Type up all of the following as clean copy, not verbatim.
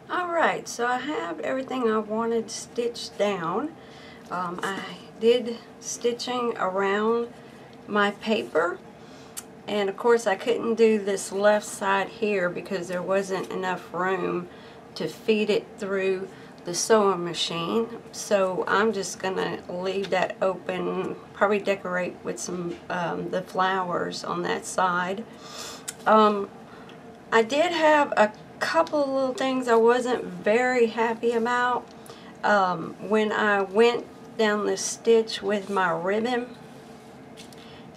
Alright, so I have everything I wanted stitched down. I did stitching around my paper, and of course I couldn't do this left side here because there wasn't enough room to feed it through the sewing machine. So I'm just gonna leave that open, probably decorate with some the flowers on that side. I did have a couple of little things I wasn't very happy about. When I went down the stitch with my ribbon,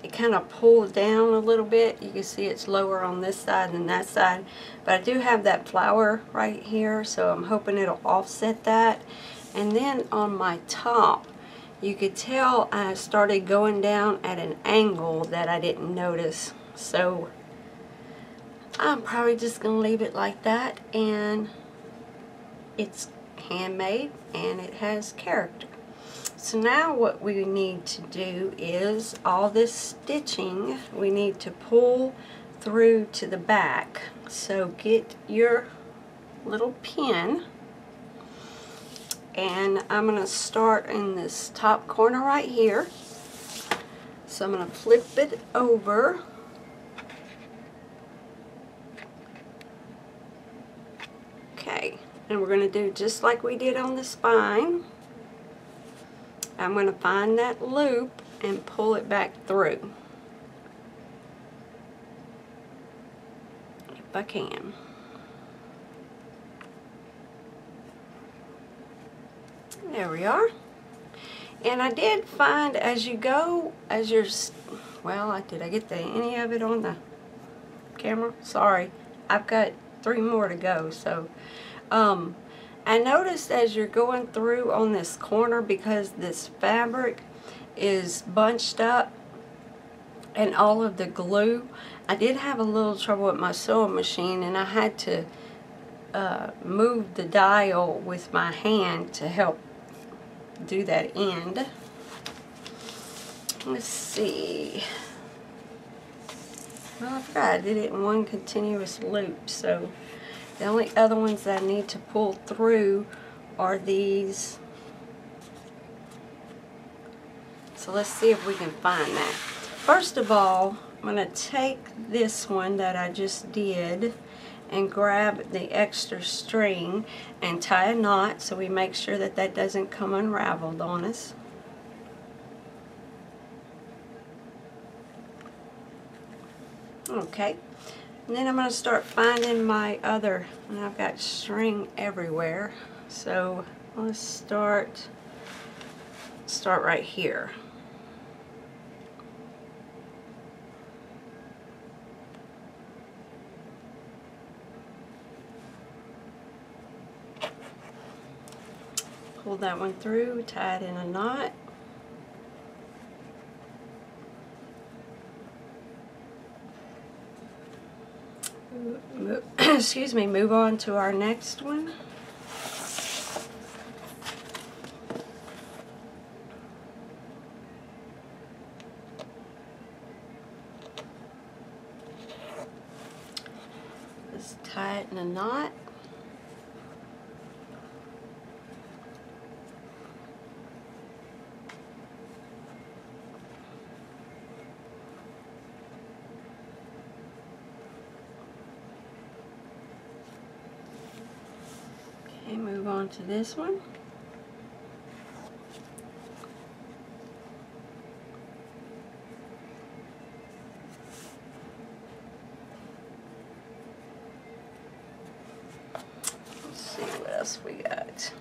it kind of pulled down a little bit. You can see it's lower on this side than that side, but I do have that flower right here, so I'm hoping it'll offset that. And then on my top, you could tell I started going down at an angle that I didn't notice, so I'm probably just going to leave it like that, and it's handmade and it has character. So now what we need to do is all this stitching we need to pull through to the back. So get your little pin, and I'm going to start in this top corner right here. So I'm going to flip it over. Okay, and we're going to do just like we did on the spine. I'm going to find that loop and pull it back through, if I can. There we are. And I did find as you go, as you're, well, did I get any of it on the camera? Sorry, I've got 3 more to go. So I noticed as you're going through on this corner, because this fabric is bunched up and all of the glue, I did have a little trouble with my sewing machine, and I had to move the dial with my hand to help do that end. Let's see. Well, I forgot I did it in one continuous loop, so the only other ones that I need to pull through are these. So let's see if we can find that. First of all, I'm going to take this one that I just did and grab the extra string and tie a knot so we make sure that that doesn't come unraveled on us. Okay. And then I'm going to start finding my other, and I've got string everywhere. So let's start right here. Pull that one through, tie it in a knot. Excuse me, move on to our next one. Let's tie it in a knot. Okay, move on to this one. Let's see what else we got. Let's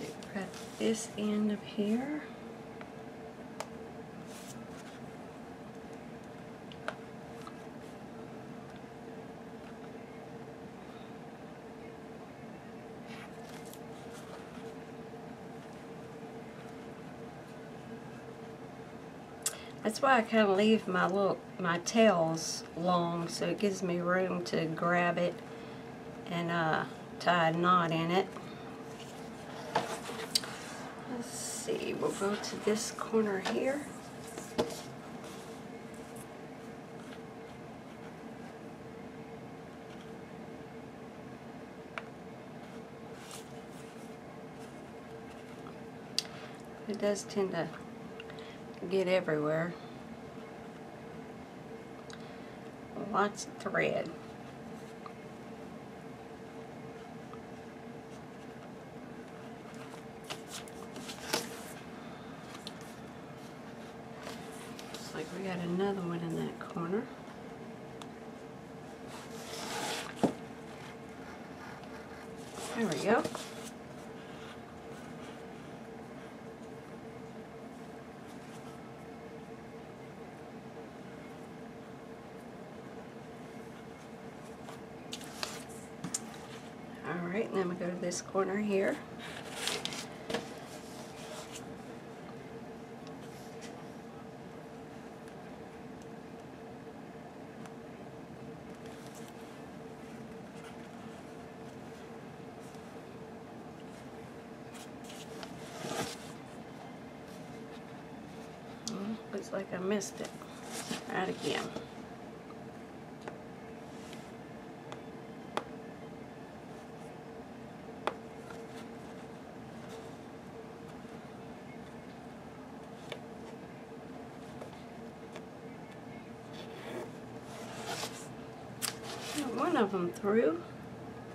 see, got this end up here. That's why I kind of leave my tails long, so it gives me room to grab it and tie a knot in it. Let's see, we'll go to this corner here. It does tend to get everywhere. Lots of thread. Looks like we got another one in that corner. There we go. Alright, and then we go to this corner here. Looks like I missed it. Try it again. One of them through.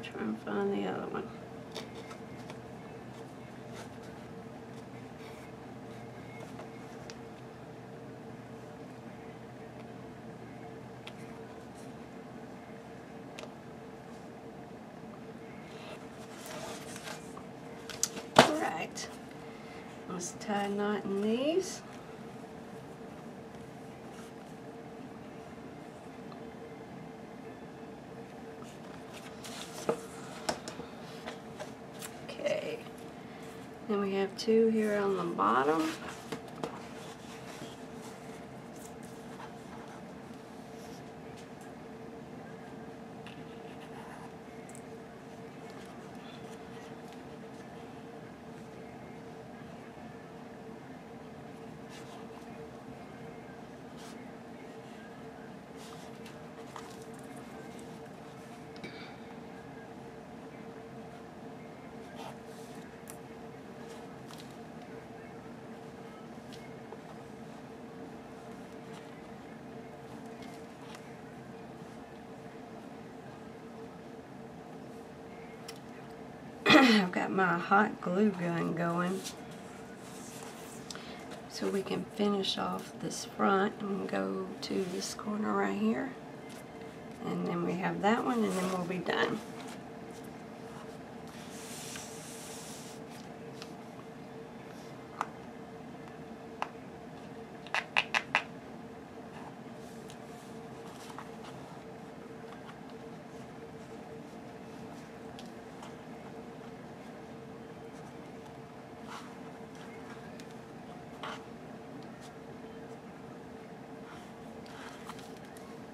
Try and find the other one. Alright. Let's tie a knot in these. Then we have two here on the bottom. I've got my hot glue gun going so we can finish off this front and go to this corner right here, and then we have that one, and then we'll be done.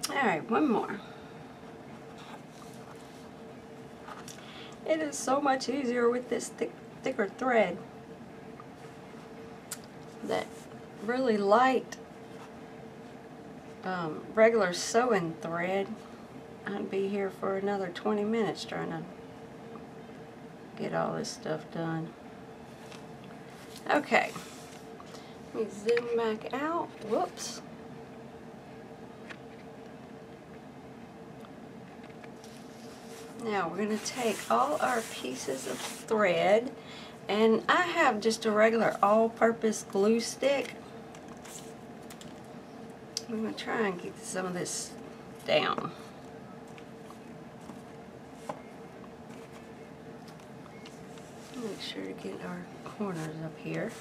Alright, one more. It is so much easier with this thicker thread. That really light regular sewing thread, I'd be here for another 20 minutes trying to get all this stuff done. Okay, let me zoom back out. Whoops. Now we're going to take all our pieces of thread, and I have just a regular all-purpose glue stick. I'm going to try and get some of this down. Make sure to get our corners up here.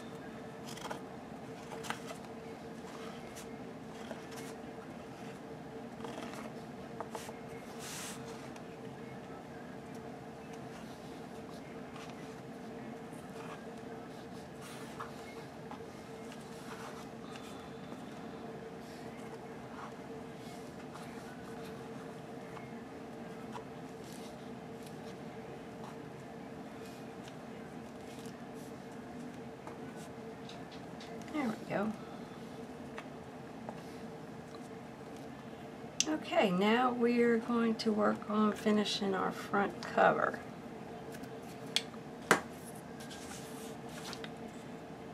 There we go. Okay, now we're going to work on finishing our front cover.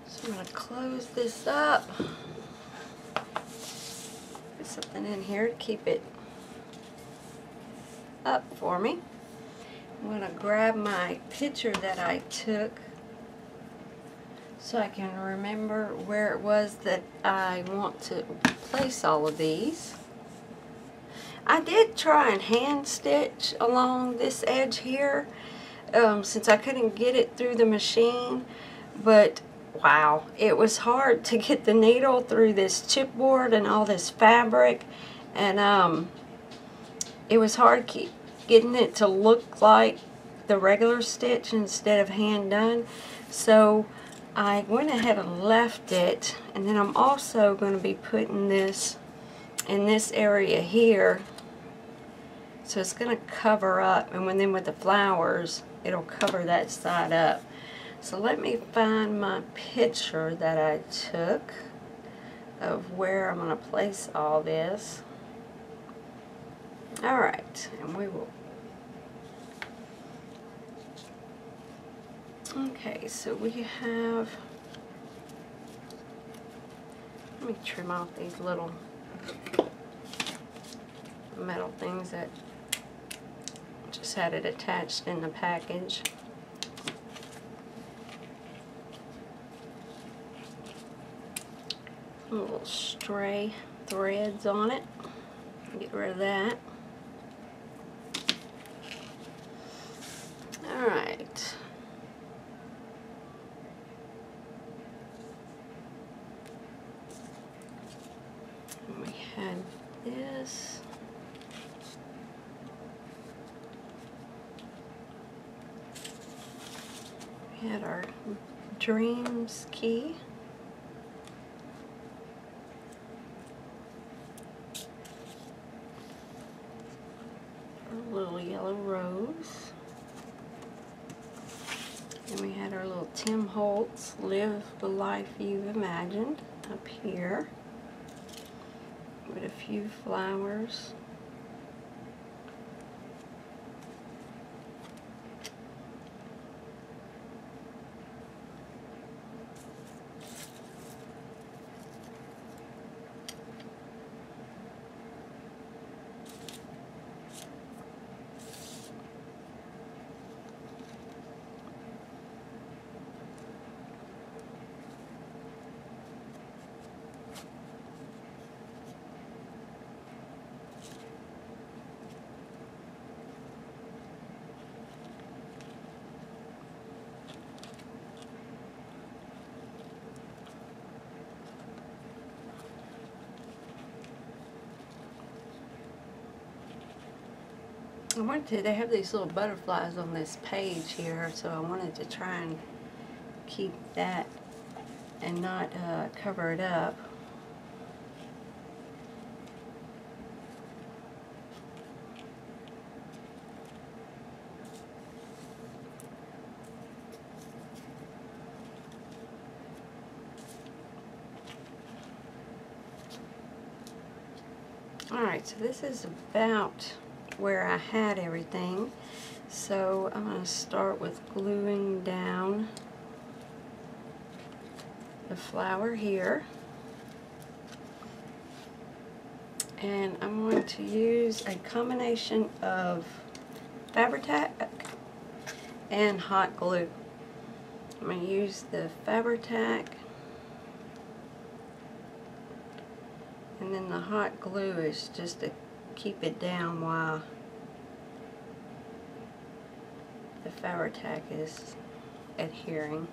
So I'm going to close this up. Put something in here to keep it up for me. I'm going to grab my picture that I took so I can remember where it was that I want to place all of these. I did try and hand stitch along this edge here since I couldn't get it through the machine, but wow, it was hard to get the needle through this chipboard and all this fabric, and it was hard getting it to look like the regular stitch instead of hand done. So I went ahead and left it, and then I'm also going to be putting this in this area here, so it's going to cover up, and then with the flowers it'll cover that side up. So let me find my picture that I took of where I'm going to place all this. Alright, and we will. Okay, so we have, let me trim off these little metal things that just had it attached in the package. Little stray threads on it. Get rid of that. Alright. We had this. We had our dreams key. Our little yellow rose. And we had our little Tim Holtz, Live the Life You've Imagined, up here with a few flowers. They have these little butterflies on this page here, so I wanted to try and keep that and not cover it up. Alright, so this is about where I had everything. So I'm going to start with gluing down the flower here. And I'm going to use a combination of Fabri-Tac and hot glue. I'm going to use the Fabri-Tac, and then the hot glue is just to keep it down while the Fabri-Tac is adhering.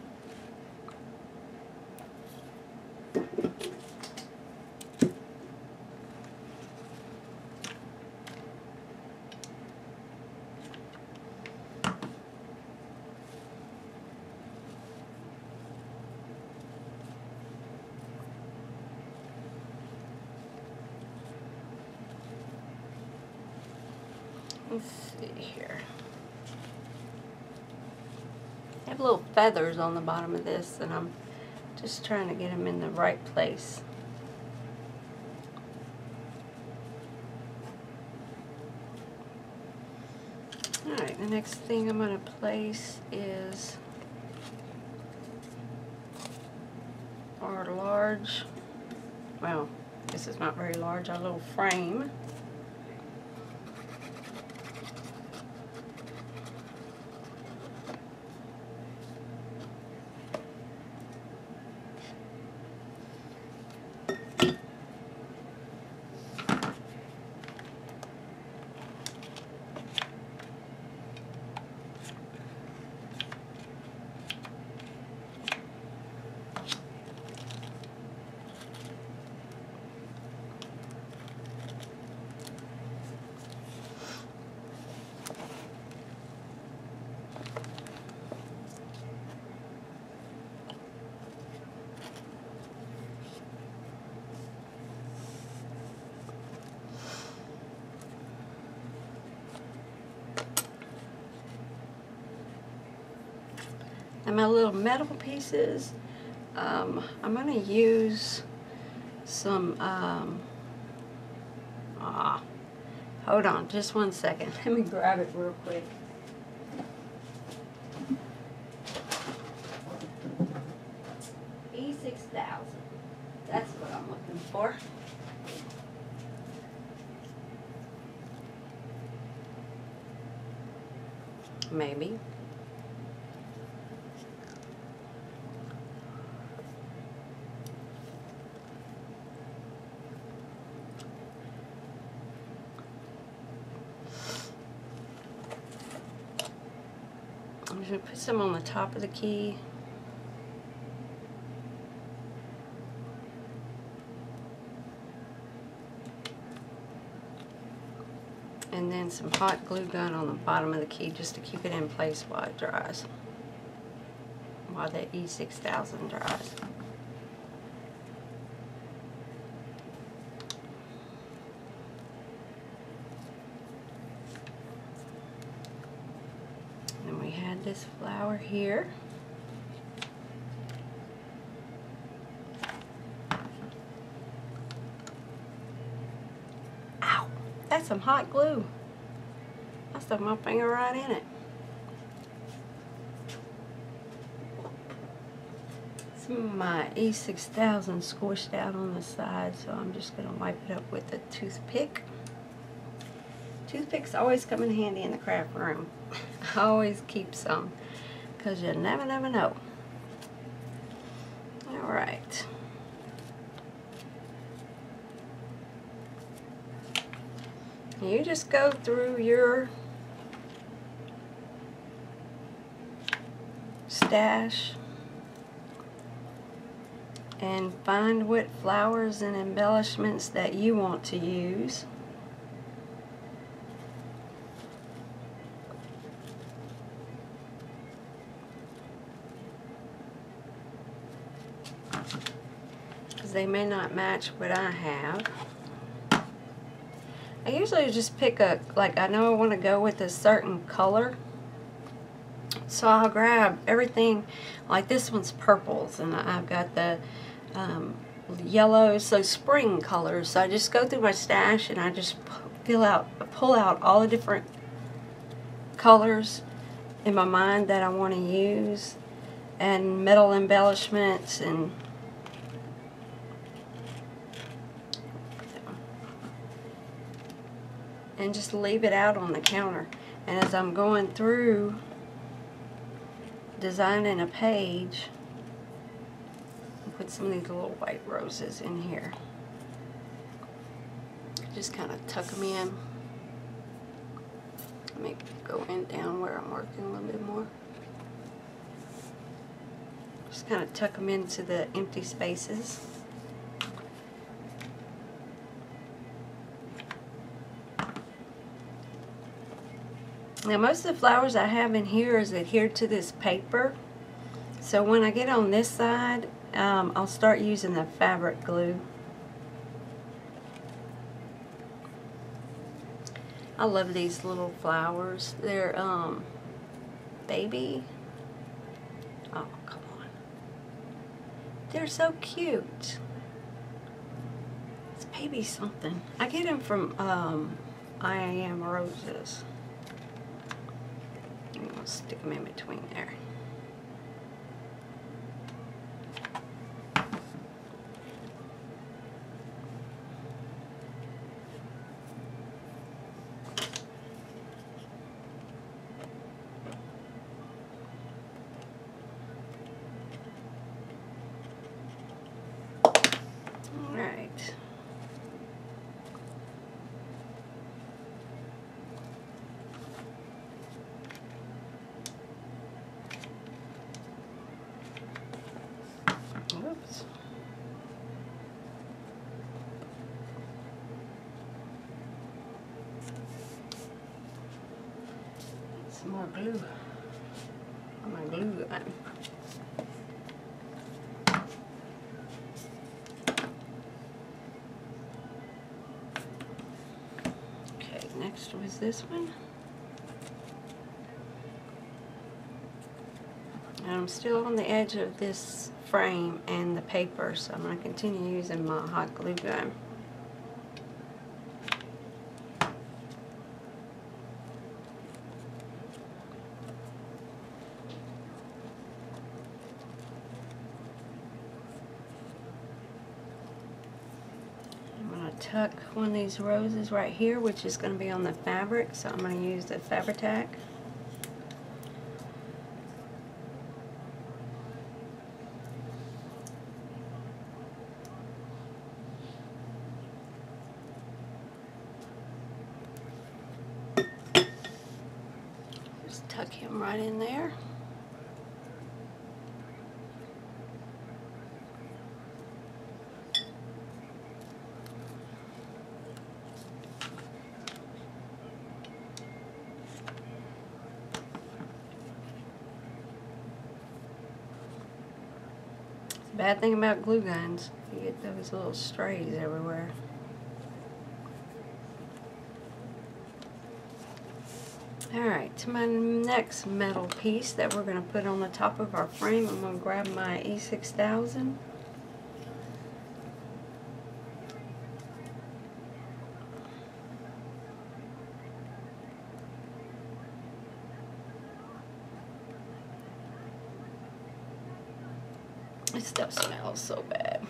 Let's see here. I have little feathers on the bottom of this, and I'm just trying to get them in the right place. Alright, the next thing I'm going to place is our large, well, this is not very large, our little frame. And my little metal pieces, I'm going to use some, hold on just one second. Let me grab it real quick. E6000, that's what I'm looking for. Maybe. I'm just going to put some on the top of the key. And then some hot glue gun on the bottom of the key just to keep it in place while it dries. While the E6000 dries. And we had this flower here. Ow! That's some hot glue. I stuck my finger right in it. Some of my E6000 squished out on the side, so I'm just going to wipe it up with a toothpick. Toothpicks always come in handy in the craft room. I always keep some, because you never know. Alright. You just go through your stash and find what flowers and embellishments that you want to use. Because they may not match what I have. I usually just pick a, like I know I want to go with a certain color. So I'll grab everything, like this one's purples and I've got the yellows, so spring colors. So I just go through my stash and I just pull out all the different colors in my mind that I want to use, and metal embellishments, and just leave it out on the counter. And as I'm going through designing a page, I'll put some of these little white roses in here. Just kind of tuck them in. Let me go in down where I'm working a little bit more. Just kind of tuck them into the empty spaces. Now most of the flowers I have in here is adhered to this paper. So when I get on this side, I'll start using the fabric glue. I love these little flowers. They're baby. Oh, come on. They're so cute. It's baby something. I get them from I Am Roses. I'm going to stick them in between there. some more glue on my glue gun. Okay, next was this one. And I'm still on the edge of this frame and the paper, so I'm going to continue using my hot glue gun. Tuck one of these roses right here, which is going to be on the fabric, so I'm going to use the Fabri-Tac. Just tuck him right in there. Bad thing about glue guns, you get those little strays everywhere. Alright, to my next metal piece that we're going to put on the top of our frame, I'm going to grab my E6000. This stuff smells so bad.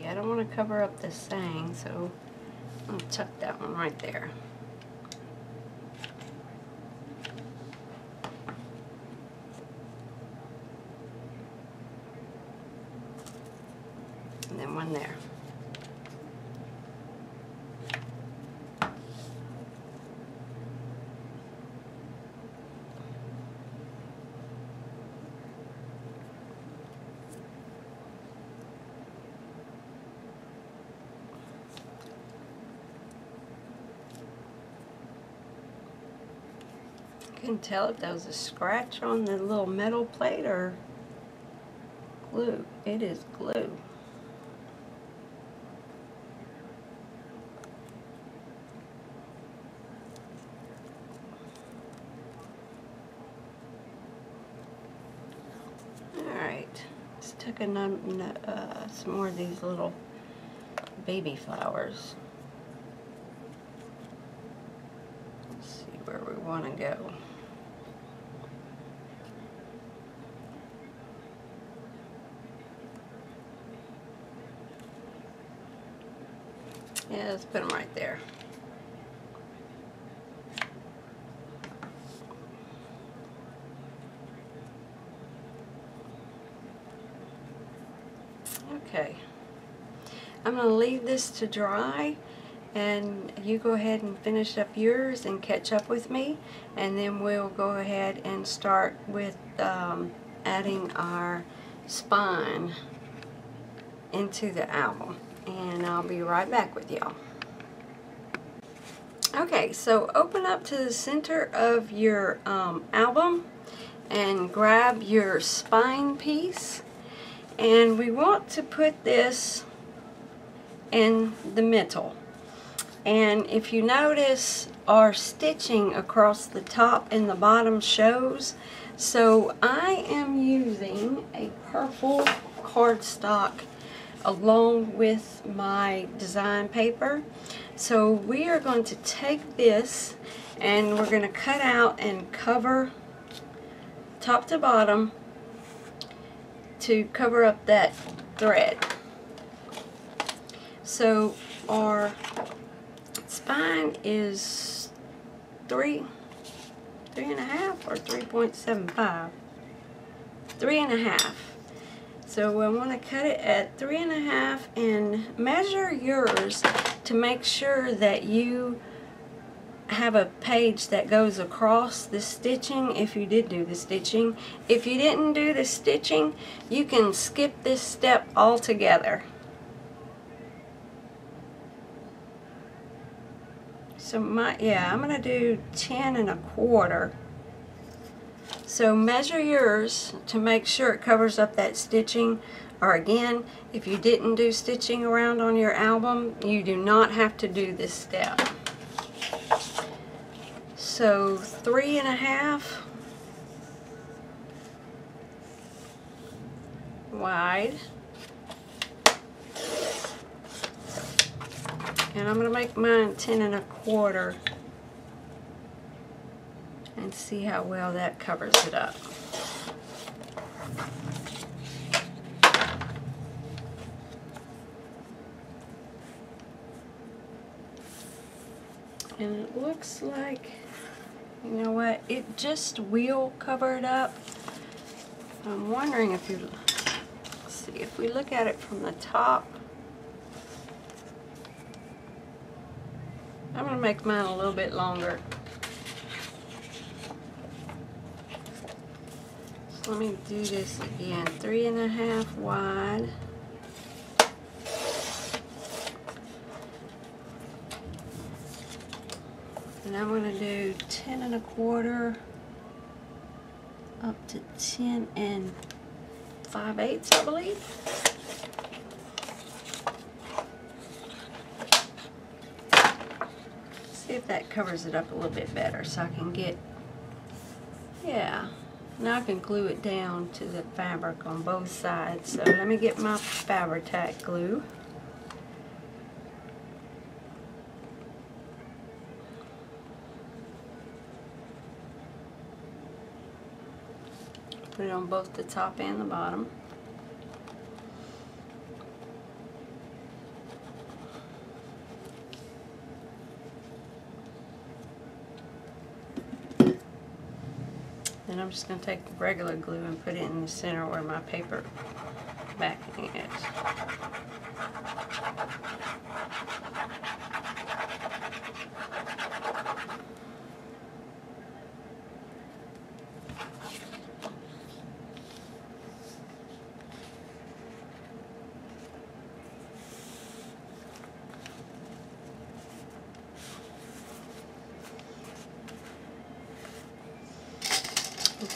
I don't want to cover up the saying, so I'm going to tuck that one right there. And then one there. Couldn't tell if that was a scratch on the little metal plate or glue. It is glue. Alright, let's tuck some more of these little baby flowers. Let's see where we want to go. Yeah, let's put them right there. Okay. I'm going to leave this to dry, and you go ahead and finish up yours and catch up with me, and then we'll go ahead and start with adding our spine into the album. And I'll be right back with y'all. Okay, so open up to the center of your album and grab your spine piece, and we want to put this in the middle. And if you notice, our stitching across the top and the bottom shows, so I am using a purple cardstock along with my design paper. So we are going to take this and we're going to cut out and cover top to bottom to cover up that thread. So our spine is 3.5 or 3.75. 3.5. So I want to cut it at 3.5 and measure yours to make sure that you have a page that goes across the stitching if you did do the stitching. If you didn't do the stitching, you can skip this step altogether. So I'm going to do 10.25. So measure yours to make sure it covers up that stitching. Or again, if you didn't do stitching around on your album, you do not have to do this step. So 3.5 wide. And I'm going to make mine 10.25 and see how well that covers it up. And it looks like, you know what, it just will cover it up. I'm wondering if you, let's see, if we look at it from the top, I'm going to make mine a little bit longer. So let me do this again, 3.5 wide. And I'm going to do 10.25 up to 10 5/8, I believe. See if that covers it up a little bit better so I can get, yeah. Now I can glue it down to the fabric on both sides. So let me get my Fabri-Tac glue. Put it on both the top and the bottom. Then I'm just going to take the regular glue and put it in the center where my paper backing is.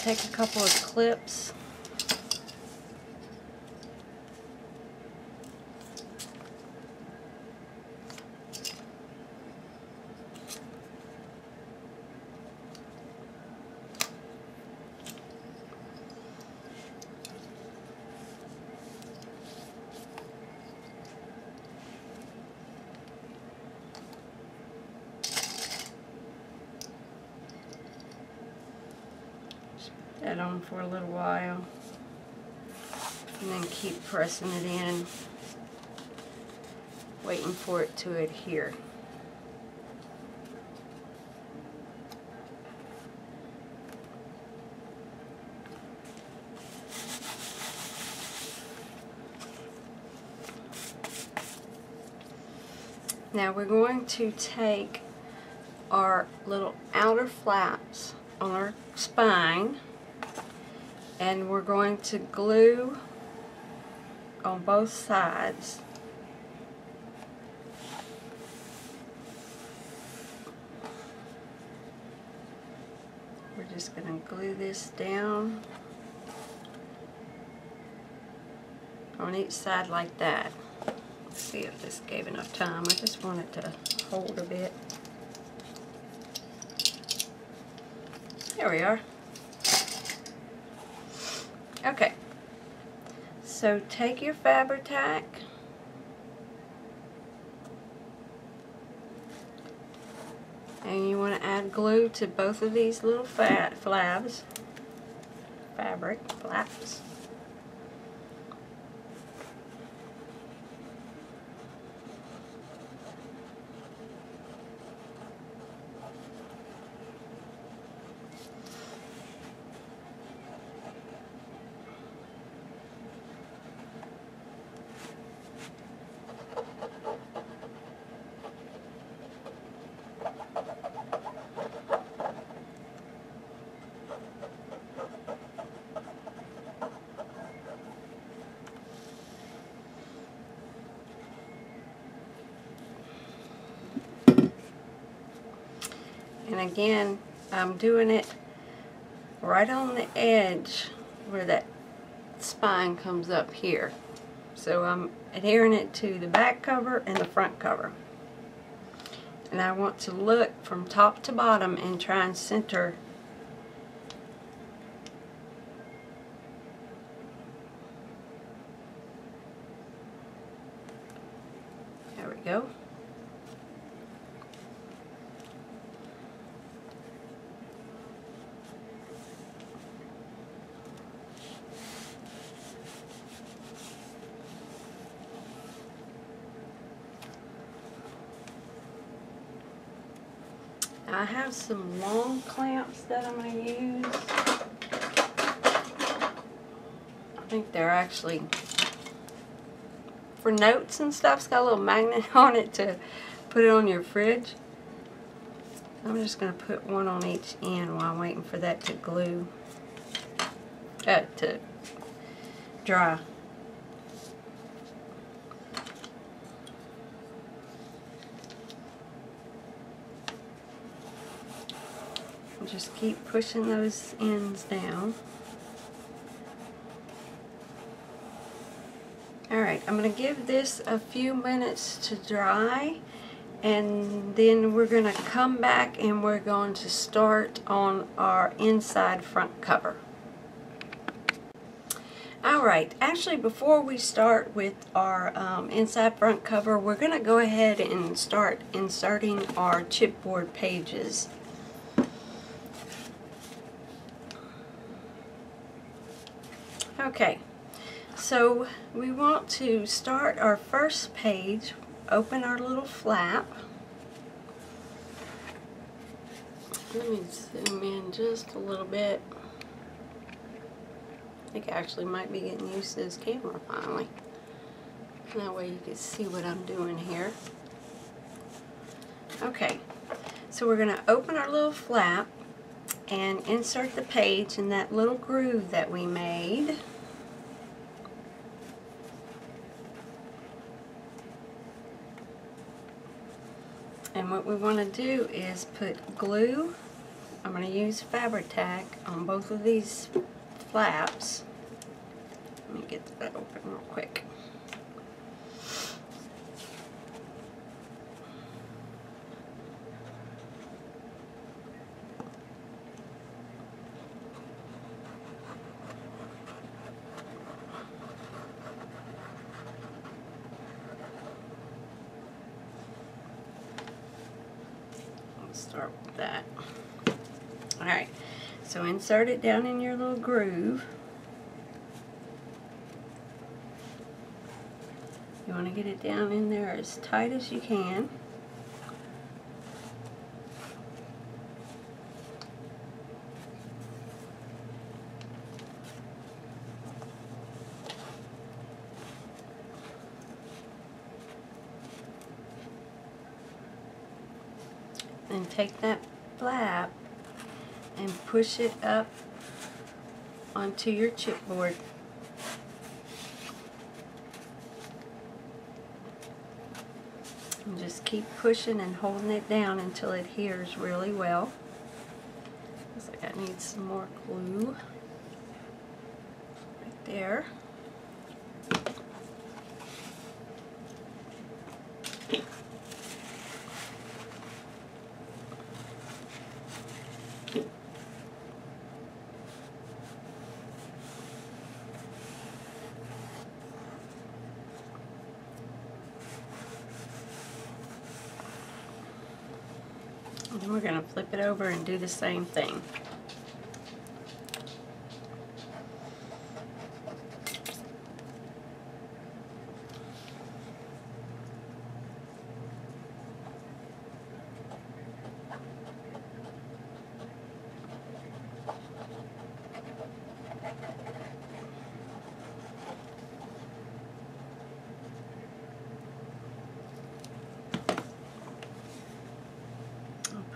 Take a couple of clips. That on for a little while, and then keep pressing it in, waiting for it to adhere. Now we're going to take our little outer flaps on our spine, and we're going to glue on both sides. We're just going to glue this down on each side like that. Let's see if this gave enough time. I just want it to hold a bit. There we are. Okay, so take your Fabri-Tac and you want to add glue to both of these little fabric flaps. again, I'm doing it right on the edge where that spine comes up here. So I'm adhering it to the back cover and the front cover. And I want to look from top to bottom and try and center. There we go. I have some long clamps that I'm going to use. I think they're actually for notes and stuff. It's got a little magnet on it to put it on your fridge. I'm just going to put one on each end while I'm waiting for that to glue, to dry. Just keep pushing those ends down. Alright, I'm going to give this a few minutes to dry, and then we're going to come back and we're going to start on our inside front cover. Alright, actually before we start with our inside front cover, we're going to go ahead and start inserting our chipboard pages. Okay, so we want to start our first page, open our little flap. Let me zoom in just a little bit. I think I actually might be getting used to this camera finally. That way you can see what I'm doing here. Okay, so we're going to open our little flap and insert the page in that little groove that we made. And what we want to do is put glue. I'm going to use Fabri-Tac on both of these flaps. Let me get that open real quick. Start with that. Alright, so insert it down in your little groove. You want to get it down in there as tight as you can. And take that flap and push it up onto your chipboard. And just keep pushing and holding it down until it adheres really well. Looks like I need some more glue right there. And we're going to flip it over and do the same thing.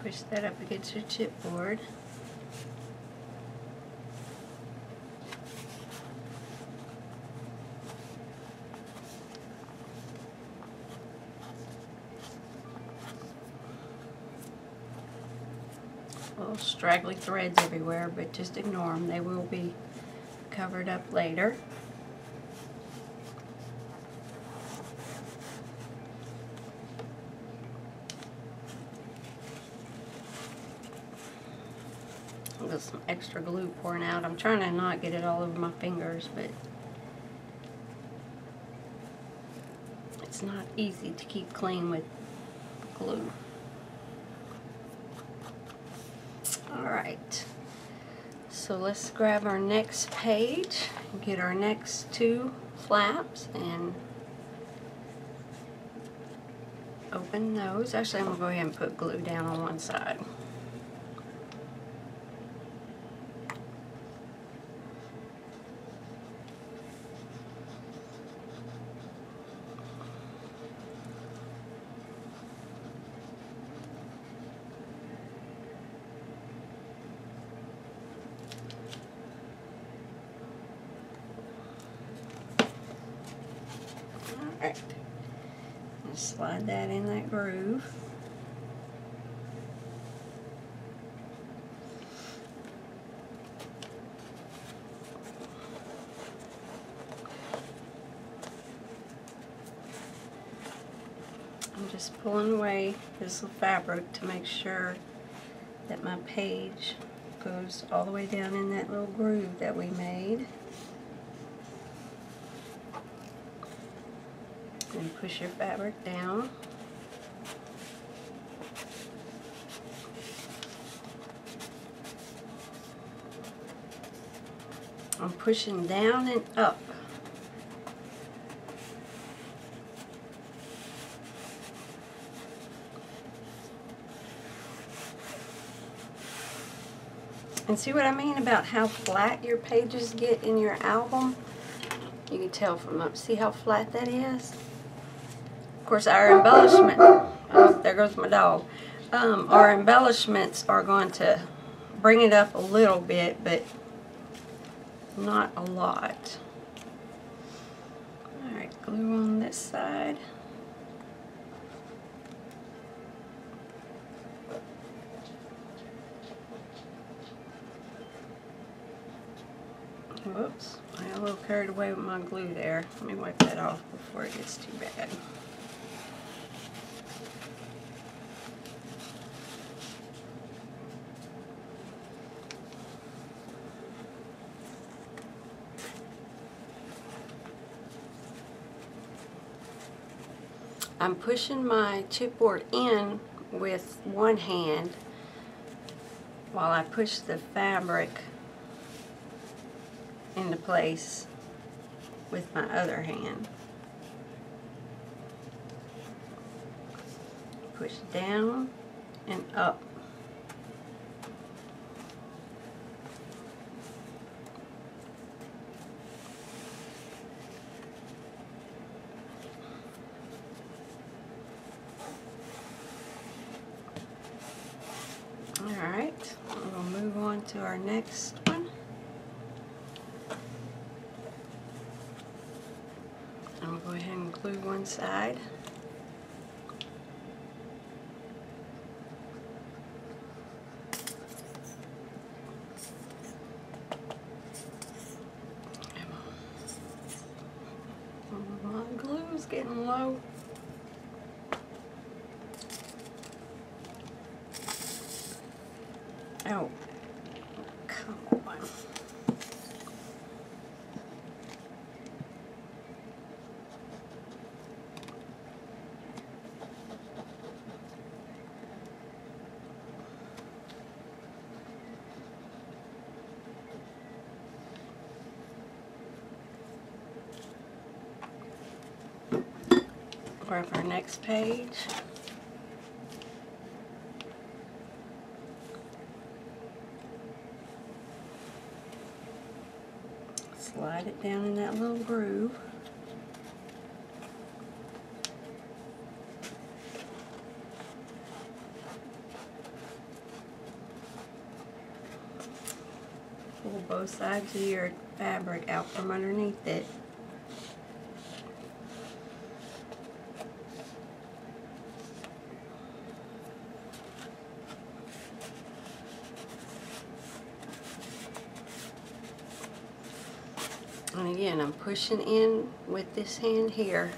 Push that up against your chipboard. Little straggly threads everywhere, but just ignore them. They will be covered up later. Got some extra glue pouring out. I'm trying to not get it all over my fingers, but it's not easy to keep clean with glue. Alright, so let's grab our next page and get our next two flaps and open those. Actually, I'm going to go ahead and put glue down on one side. Alright, slide that in that groove. I'm just pulling away this fabric to make sure that my page goes all the way down in that little groove that we made. And push your fabric down. I'm pushing down and up. And see what I mean about how flat your pages get in your album? You can tell from up. See how flat that is? Of course, our embellishment, oh, there goes my dog. Our embellishments are going to bring it up a little bit, but not a lot. Alright, glue on this side. Whoops, I got a little carried away with my glue there. Let me wipe that off before it gets too bad. I'm pushing my chipboard in with one hand while I push the fabric into place with my other hand. Push down and up. Alright, we'll move on to our next one. I'm going to go ahead and glue one side. My glue's getting low. Oh, come on. Grab our next page. Slide it down in that little groove. Pull both sides of your fabric out from underneath it. again, I'm pushing in with this hand here.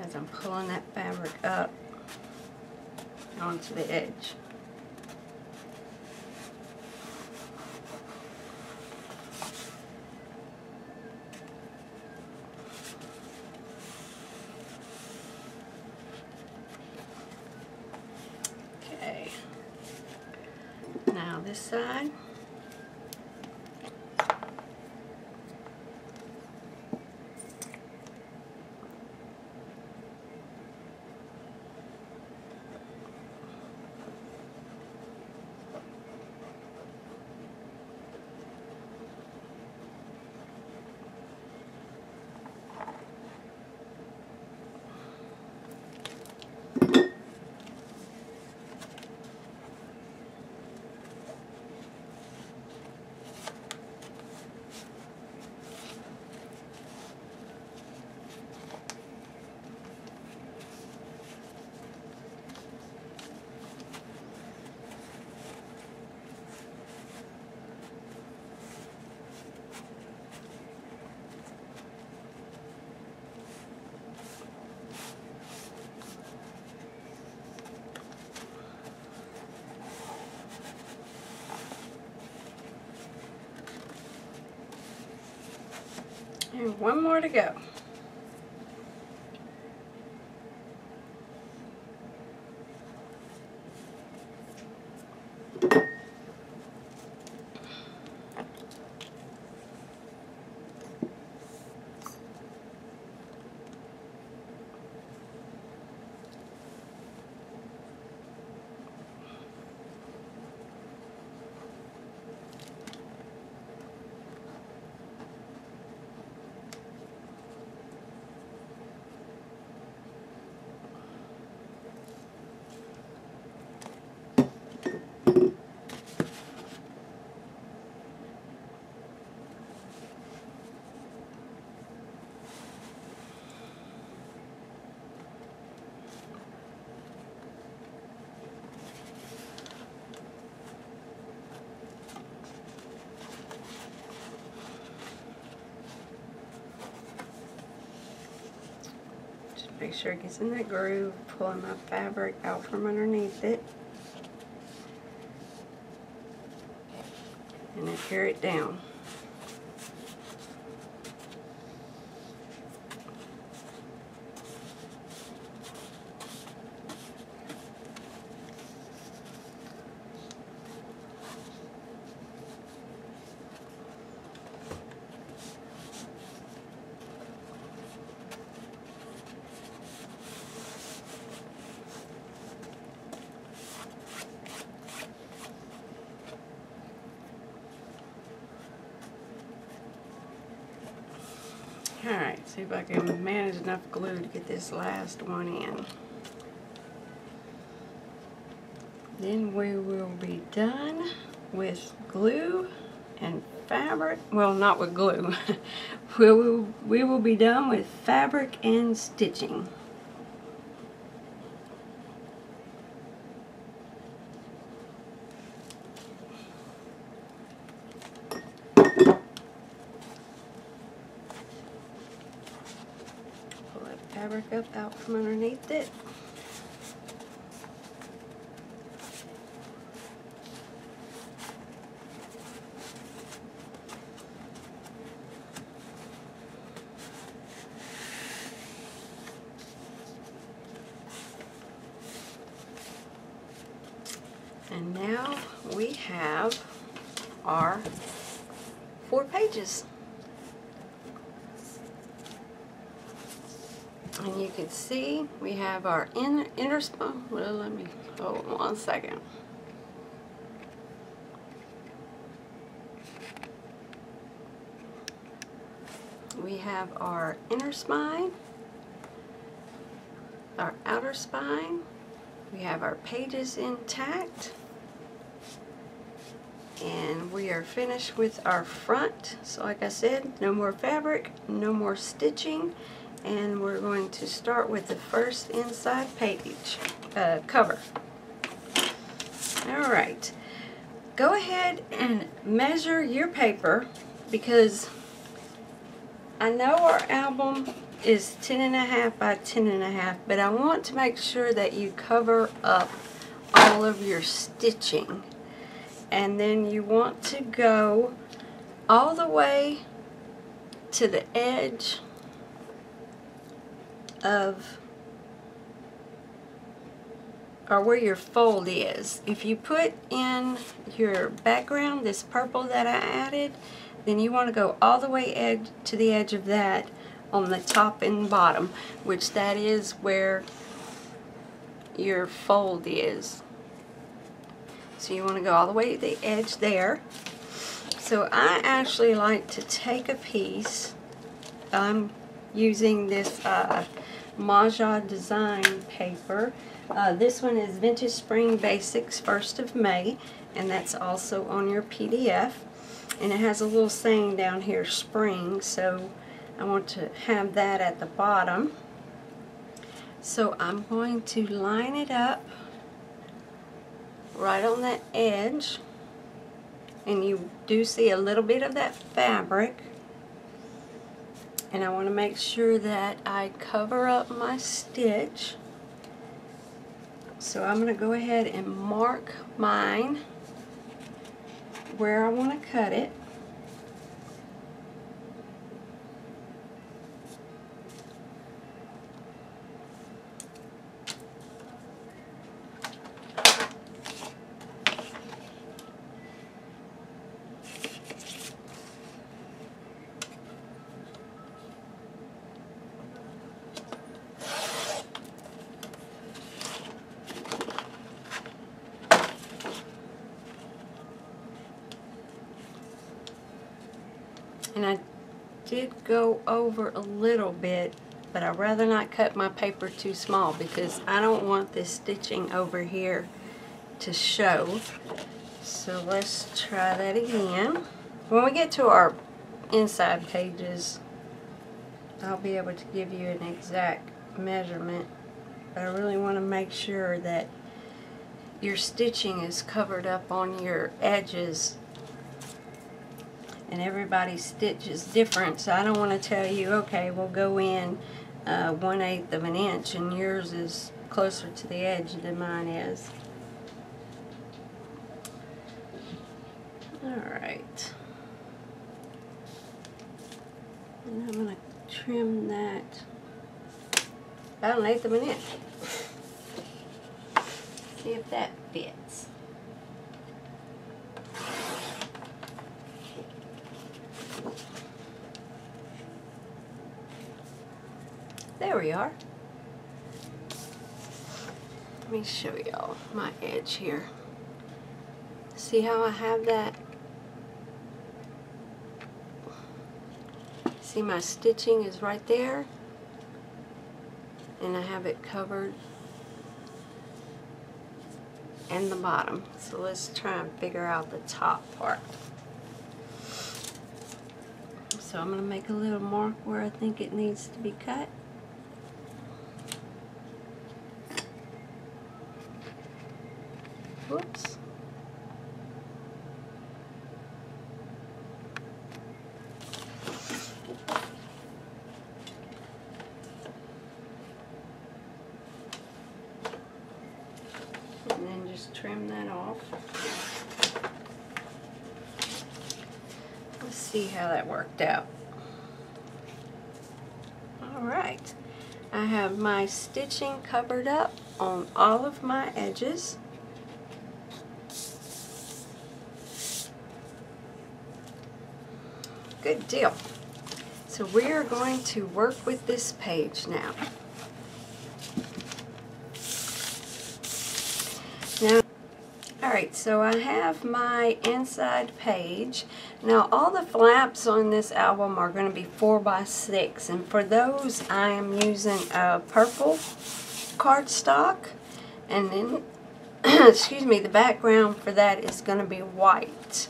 As I'm pulling that fabric up onto the edge. Okay. Now this side. And one more to go. Make sure it gets in that groove, pulling my fabric out from underneath it. And then tear it down. Alright, see if I can manage enough glue to get this last one in. Then we will be done with glue and fabric. Well, not with glue. we will be done with fabric and stitching. Fabric up out from underneath it. And now we have our 4 pages. And you can see we have our inner spine. Well, let me hold on one second. We have our inner spine, our outer spine. We have our pages intact. And we are finished with our front. So like I said, no more fabric, no more stitching. And we're going to start with the first inside page, cover. Alright, go ahead and measure your paper, because I know our album is 10.5 by 10.5, but I want to make sure that you cover up all of your stitching. And then you want to go all the way to the edge of, or where your fold is. If you put in your background, this purple that I added, then you want to go all the way to the edge of that on the top and bottom, which that is where your fold is. So you want to go all the way to the edge there. So I actually like to take a piece. I'm using this Maja Design paper. This one is Vintage Spring Basics 1st of May, and that's also on your PDF. And it has a little saying down here, spring, so I want to have that at the bottom. So I'm going to line it up right on that edge, and you do see a little bit of that fabric, and I want to make sure that I cover up my stitch. So I'm going to go ahead and mark mine where I want to cut it. And I did go over a little bit, but I'd rather not cut my paper too small because I don't want this stitching over here to show. So let's try that again. When we get to our inside pages, I'll be able to give you an exact measurement, but I really want to make sure that your stitching is covered up on your edges. And everybody's stitch is different, so I don't want to tell you, okay, we'll go in 1/8 of an inch and yours is closer to the edge than mine is. Alright. And I'm going to trim that about 1/8 of an inch. See if that fits. There we are. Let me show y'all my edge here. See how I have that? See, my stitching is right there, and I have it covered and the bottom. So let's try and figure out the top part. So I'm going to make a little mark where I think it needs to be cut. Whoops. And then just trim that off. Let's see how that worked out. Alright. I have my stitching covered up on all of my edges. Good deal. So we are going to work with this page now. Alright, so I have my inside page. Now all the flaps on this album are going to be 4x6, and for those I am using a purple cardstock, and then excuse me, the background for that is going to be white.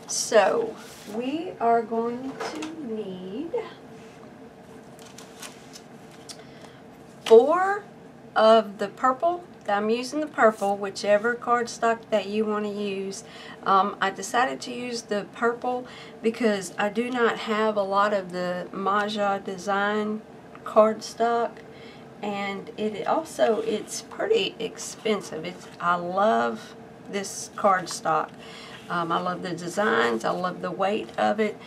So we are going to need 4 of the purple. I'm using the purple, whichever cardstock that you want to use. I decided to use the purple because I do not have a lot of the Maja design cardstock, and it's pretty expensive. I love this cardstock. I love the designs, I love the weight of it,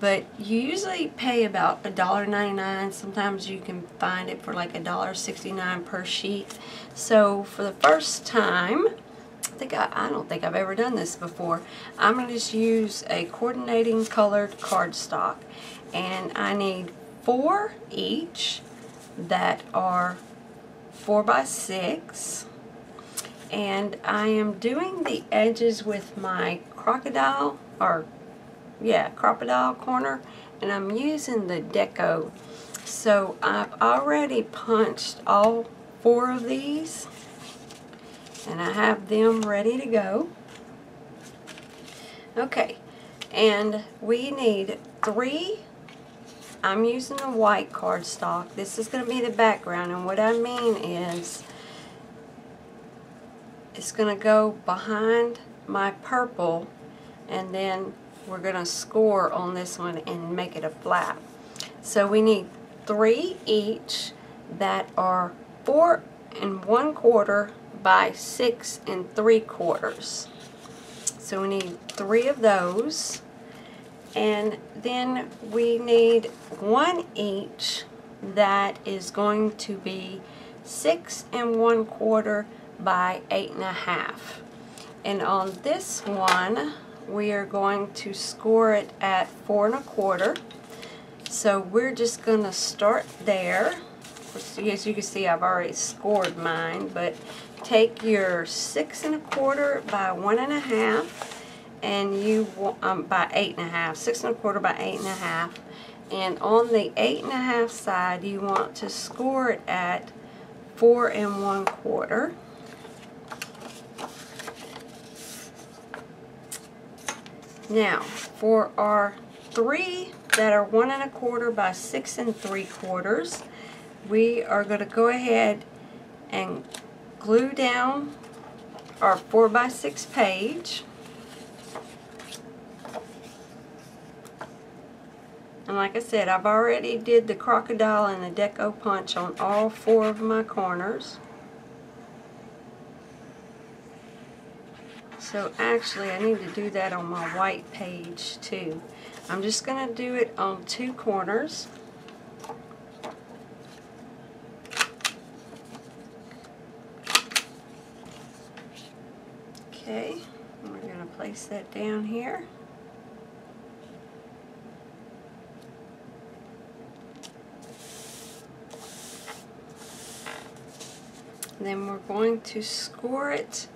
but you usually pay about $1.99. Sometimes you can find it for like $1.69 per sheet. So for the first time, I don't think I've ever done this before, I'm going to just use a coordinating colored cardstock, and I need 4 each that are 4 by 6. And I am doing the edges with my crocodile corner, and I'm using the Deco. So I've already punched all 4 of these, and I have them ready to go. Okay, and we need 3. I'm using the white cardstock. This is going to be the background, and what I mean is it's going to go behind my purple, and then we're going to score on this one and make it a flap. So we need 3 each that are 4 1/4 by 6 3/4. So we need 3 of those, and then we need 1 each that is going to be 6 1/4 by 8 1/2. And on this one we are going to score it at 4 1/4. So we're just going to start there. As you can see, I've already scored mine, but take your 6 1/4 by 1 1/2, and you by 8 1/2, 6 1/4 by 8 1/2, and on the 8 1/2 side you want to score it at 4 1/4. Now, for our 3 that are 1 1/4 by 6 3/4, we are going to go ahead and glue down our 4 by 6 page. And like I said, I've already did the crocodile and the Deco punch on all 4 of my corners. So actually I need to do that on my white page too. I'm just going to do it on 2 corners. Okay, we're going to place that down here. Then we're going to score it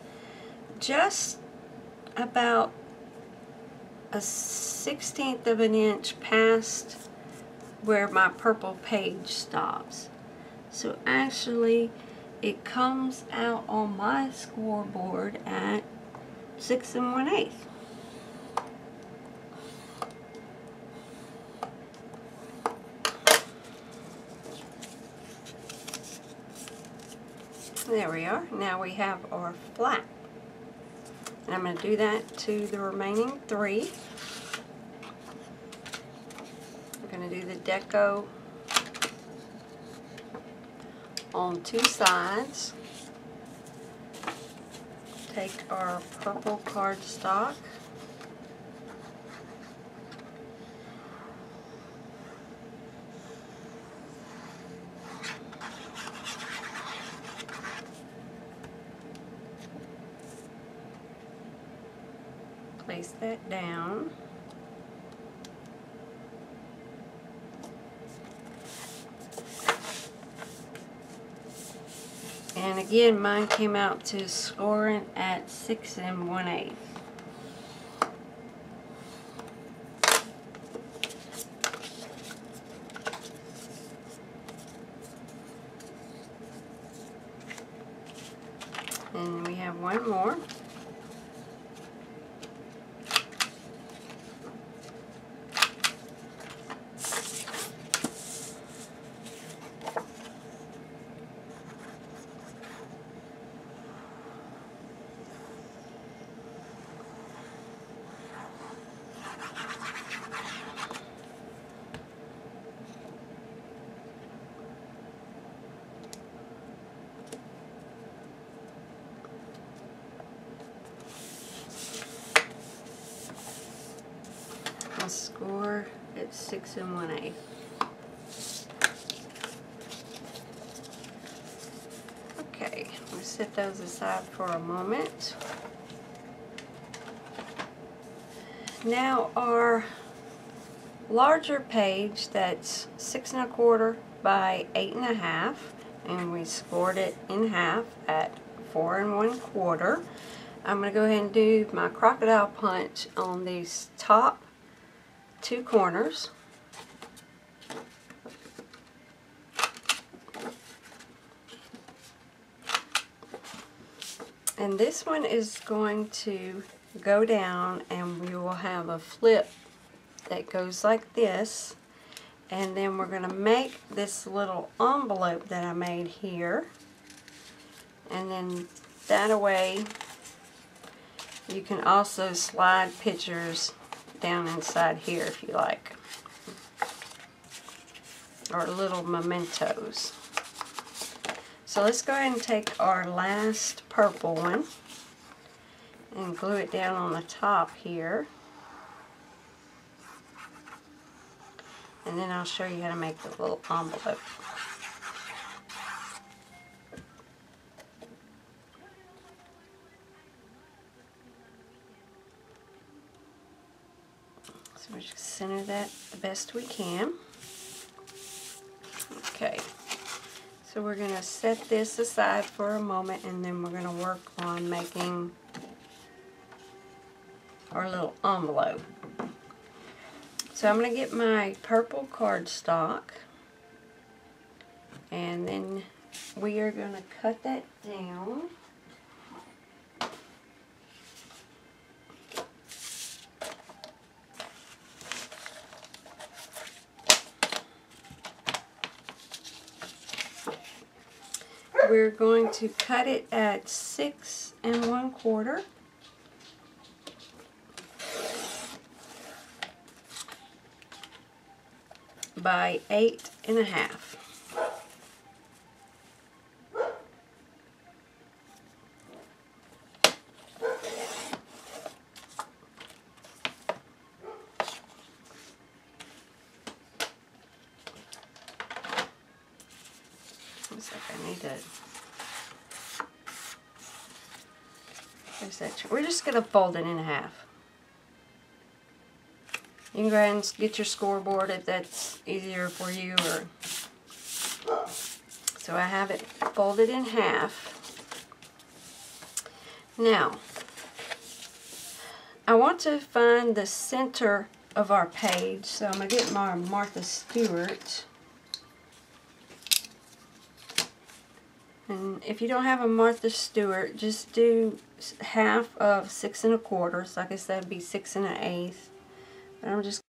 just about a 1/16 of an inch past where my purple page stops. So actually it comes out on my scoreboard at 6 1/8. There we are. Now we have our flap. And I'm going to do that to the remaining 3. I'm going to do the Deco on 2 sides. Take our purple cardstock. Place that down. And again, mine came out to scoring at 6 1/8. And we have one more. and score at 6 1/8. Okay, we'll set those aside for a moment. Now our larger page, that's 6 1/4 by 8 1/2, and we scored it in half at 4 1/4. I'm going to go ahead and do my crocodile punch on these top 2 corners. And this one is going to go down, and we will have a flip that goes like this. And then we're going to make this little envelope that I made here. And then that way you can also slide pictures down inside here if you like, or little mementos. So let's go ahead and take our last purple one and glue it down on the top here. And then I'll show you how to make the little envelope. So we just center that the best we can. Okay. So we're going to set this aside for a moment, and then we're going to work on making our little envelope. So I'm going to get my purple cardstock, and then we are going to cut that down. We're going to cut it at 6 1/4. By 8 1/2. Looks like I need to. There's that. We're just going to fold it in half. You can go ahead and get your scoreboard if that's easier for you. So I have it folded in half. Now, I want to find the center of our page, so I'm going to get my Martha Stewart. And if you don't have a Martha Stewart, just do half of 6 1/4. So I guess that would be 6 1/8. But I'm just